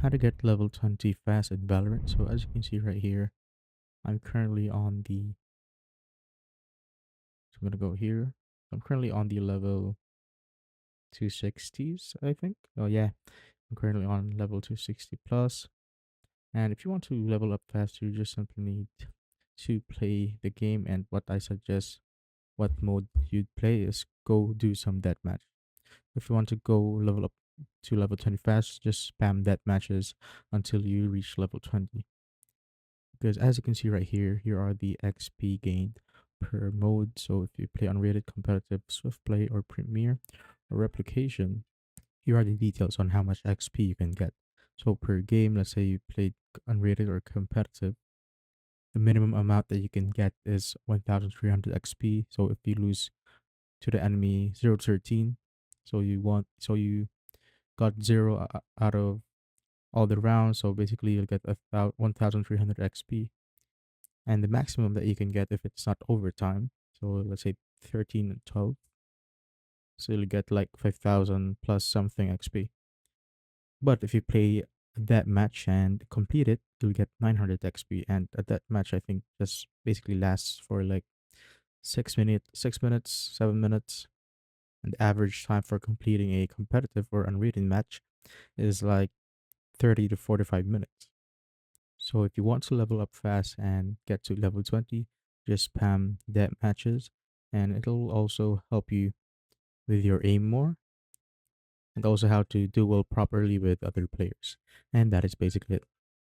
How to get level 20 fast in Valorant. So as you can see right here, I'm currently on the, so I'm gonna go here. I'm currently on the level 260s, I think. Oh yeah, I'm currently on level 260 plus. And if you want to level up faster, you just simply need to play the game. And what I suggest, what mode you'd play is go do some deathmatch. If you want to go level up to level 20 fast, just spam death matches until you reach level 20. Because as you can see right here, here are the XP gained per mode. So if you play unrated, competitive, swift play, or premier, or replication, here are the details on how much XP you can get. So per game, let's say you played unrated or competitive, the minimum amount that you can get is 1300 XP. So if you lose to the enemy 0 to 13, so you got 0 out of all the rounds. So basically you'll get 1300 XP. And the maximum that you can get if it's not overtime, so let's say 13 and 12, so you'll get like 5000 plus something XP. But if you play that match and complete it, you'll get 900 XP. And that match, I think, just basically lasts for like 6 minutes, 7 minutes. And the average time for completing a competitive or unrated match is like 30 to 45 minutes. So if you want to level up fast and get to level 20, just spam death matches, and it'll also help you with your aim more, and also how to duel properly with other players. And that is basically it.